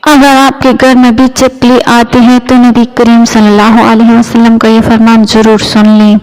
اگر آپ کے گھر میں بھی چپلی آتی ہے تو نبی کریم صلی اللہ علیہ وسلم کا یہ فرمان ضرور سن لیں۔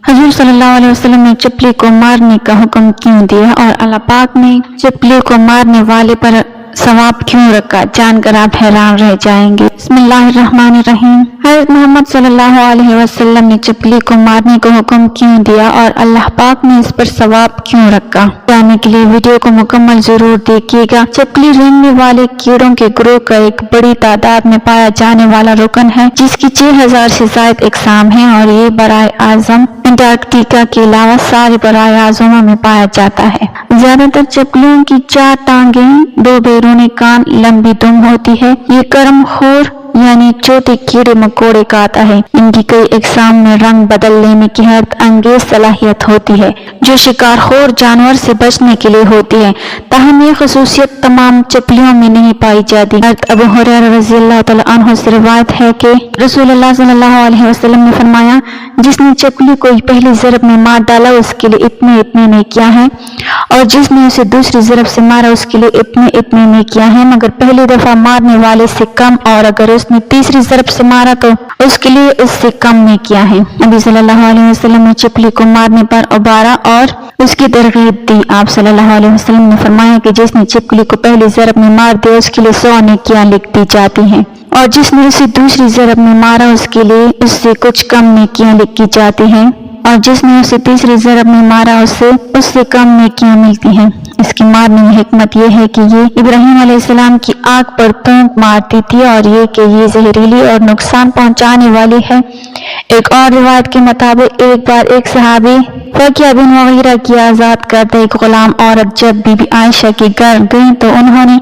حضور صلی اللہ علیہ وسلم نے چپلی کو مارنے کا حکم کیوں دیا اور اللہ پاک نے چپلی کو مارنے والے پر ثواب کیوں رکھا، جان کر آپ حیران رہ جائیں گے۔ بسم اللہ الرحمن الرحیم۔ حضرت محمد صلی اللہ علیہ وسلم نے چپلی کو مارنے کا حکم کیوں دیا اور اللہ پاک نے اس پر ثواب کیوں رکھا، جاننے کے لیے ویڈیو کو مکمل ضرور دیکھیے گا۔ چپلی رینگنے والے کیڑوں کے گروہ کا ایک بڑی تعداد میں پایا جانے والا رکن ہے جس کی 6000 سے زائد اقسام ہیں اور یہ برائے اعظم انٹارکٹیکا کے علاوہ سارے برائے اعظموں میں پایا جاتا ہے۔ زیادہ تر چپلیوں کی 4 ٹانگیں، 2 بیرونی کان، لمبی دم ہوتی ہے۔ یہ کرم خور یعنی چھوٹے کیڑے مکوڑے کا آتا ہے۔ ان کی کئی اقسام میں رنگ بدل لینے کی حیرت انگیز صلاحیت ہوتی ہے جو شکار خور جانور سے بچنے کے لیے ہوتی ہے، تاہم یہ خصوصیت تمام چپلیوں میں نہیں پائی جاتی۔ حضرت ابو ہریرہ رضی اللہ تعالیٰ عنہ سے روایت ہے کہ رسول اللہ صلی اللہ علیہ وسلم نے فرمایا، جس نے چپلی کو پہلی ضرب میں مار ڈالا اس کے لیے اتنے نیکیاں ہیں، اور جس نے اسے دوسری ضرب سے مارا اس کے لیے اتنے نیکیاں ہیں، مگر پہلی دفعہ مارنے والے سے کم، اور اگر اس نے تیسری ضرب سے مارا تو اس کے لیے اس سے کم نیکیاں ہیں۔ نبی صلی اللہ علیہ وسلم نے چپلی کو مارنے پر ابھارا اور اس کی ترغیب دی۔ آپ صلی اللہ علیہ وسلم نے فرمایا کہ جس نے چپلی کو پہلی ضرب میں مار دیا اس کے لیے 100 نیکیاں لکھ دی جاتی ہیں، اور جس نے اسے دوسری ضرب میں مارا اس کے لیے اس سے کچھ کم نیکیاں لکھی جاتی ہیں، اور جس نے اسے تیسری ضرب میں مارا اس سے کم نیکیاں ملتی ہیں۔ اس کی مارنے میں حکمت یہ ہے کہ یہ ابراہیم علیہ السلام کی آنکھ پر تونک مارتی تھی، اور یہ کہ یہ زہریلی اور نقصان پہنچانے والی ہے۔ ایک اور روایت کے مطابق ایک بار ایک صحابی فاقیہ بن مغیرہ کی آزاد کردہ ایک غلام عورت جب بی بی عائشہ کے گھر گئیں تو انہوں نے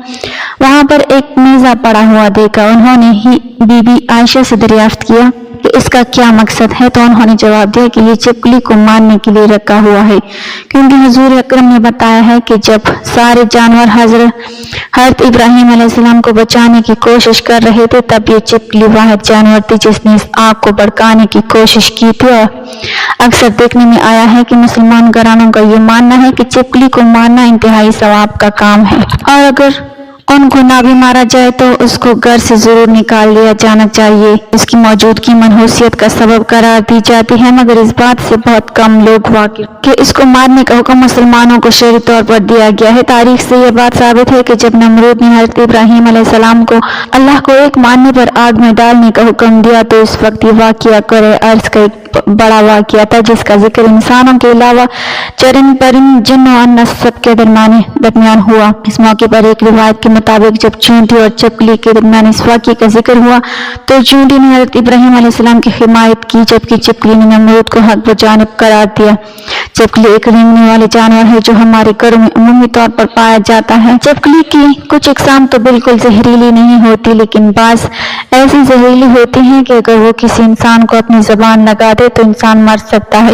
وہاں پر ایک نیزہ پڑا ہوا دیکھا۔ انہوں نے ہی بی بی عائشہ سے دریافت کیا کہ اس کا کیا مقصد ہے، تو انہوں نے جواب دیا کہ یہ چپلی کو مارنے کے لیے رکھا ہوا ہے، کیونکہ حضور اکرم نے بتایا ہے کہ جب سارے جانور حضرت ابراہیم علیہ السلام کو بچانے کی کوشش کر رہے تھے تب یہ چپلی واحد جانور تھی جس نے اس آگ کو بھڑکانے کی کوشش کی تھی۔ اور اکثر دیکھنے میں آیا ہے کہ مسلمان گھرانوں کا یہ ماننا ہے کہ چپلی کو مارنا انتہائی ثواب کا کام ہے، اور اگر ان کو نہ بھی مارا جائے تو اس کو گھر سے ضرور نکال لیا جانا چاہیے۔ اس کی موجودگی منحوسیت کا سبب قرار دی جاتی ہے، مگر اس بات سے بہت کم لوگ واقف کہ اس کو مارنے کا حکم مسلمانوں کو شرعی طور پر دیا گیا ہے۔ تاریخ سے یہ بات ثابت ہے کہ جب نمرود نے حضرت ابراہیم علیہ السلام کو اللہ کو ایک ماننے پر آگ میں ڈالنے کا حکم دیا تو اس وقت یہ واقعہ کرے ارض کا ایک بڑا واقعہ تھا جس کا ذکر انسانوں کے علاوہ چرند پرند جن و انس سب کے درمیان ہوا۔ اس موقع پر ایک روایت کے مطابق جب چونٹی اور چپلی کے درمیان اس واقعے کا ذکر ہوا تو چونٹی نے حضرت ابراہیم علیہ السلام کی حمایت کی جبکہ چپلی نے نمرود کو حق بجانب قرار دیا۔ چپلی ایک رینگنے والے جانور ہے جو ہمارے گھروں میں عمومی طور پر پایا جاتا ہے۔ چپلی کی کچھ اقسام تو بالکل زہریلی نہیں ہوتی، لیکن بعض ایسی زہریلی ہوتی ہیں کہ اگر وہ کسی انسان کو اپنی زبان لگا دے تو انسان مر سکتا ہے۔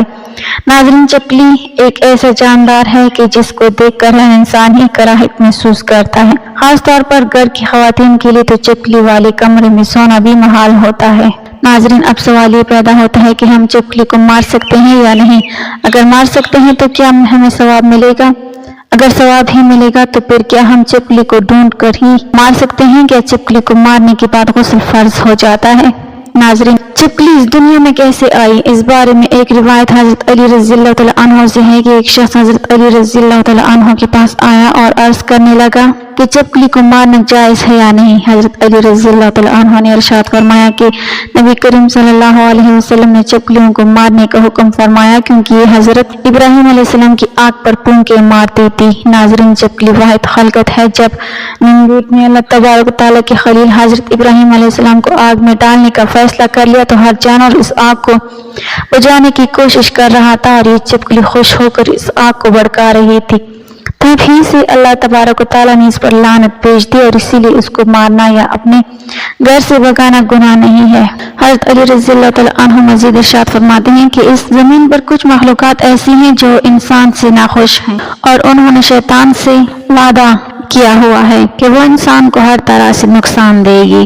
ناظرین، چپلی ایک ایسا جاندار ہے کہ جس کو دیکھ کر ہر انسان ہی کراہت محسوس کرتا ہے، خاص طور پر گھر کی خواتین کے لیے تو چپلی والے کمرے میں سونا بھی محال ہوتا ہے۔ ناظرین، اب سوال یہ پیدا ہوتا ہے کہ ہم چپلی کو مار سکتے ہیں یا نہیں؟ اگر مار سکتے ہیں تو کیا ہمیں ثواب ملے گا؟ اگر ثواب ہی ملے گا تو پھر کیا ہم چپلی کو ڈھونڈ کر ہی مار سکتے ہیں؟ کیا چپلی کو مارنے کے بعد غسل فرض ہو جاتا ہے؟ ناظرین، چپلی اس دنیا میں کیسے آئی؟ اس بارے میں ایک روایت حضرت علی رضی اللہ تعالیٰ عنہ سے ہے کہ ایک شخص حضرت علی رضی اللہ تعالیٰ عنہ کے پاس آیا اور عرض کرنے لگا کہ چپلی کو مارنا جائز ہے یا نہیں۔ حضرت علی رضی اللہ تعالیٰ عنہ نے ارشاد فرمایا کہ نبی کریم صلی اللہ علیہ وسلم نے چپلیوں کو مارنے کا حکم فرمایا کیونکہ یہ حضرت ابراہیم علیہ السلام کی آنکھ پر پونکے مارتی تھی۔ ناظرین، چپلی واحد خلقت ہے۔ جب نمرود نے اللہ تبارک و تعالیٰ کے خلیل حضرت ابراہیم علیہ السلام کو آگ میں ڈالنے کا فیصلہ کر لیا تو ہر جانور اس آگ کو بجھانے کی کوشش کر رہا تھا اور یہ چپلی خوش ہو کر اس آگ کو بھڑکا رہی تھی۔ تب ہی سے اللہ تبارک و تعالیٰ نے اس پر لعنت بھیج دی اور اسی لیے اس کو مارنا یا اپنے گھر سے بھگانا گناہ نہیں ہے۔ حضرت علی رضی اللہ تعالیٰ عنہ مزید ارشاد فرماتے ہیں کہ اس زمین پر کچھ مخلوقات ایسی ہیں جو انسان سے ناخوش ہیں، اور انہوں نے شیطان سے وعدہ کیا ہوا ہے کہ وہ انسان کو ہر طرح سے نقصان دے گی۔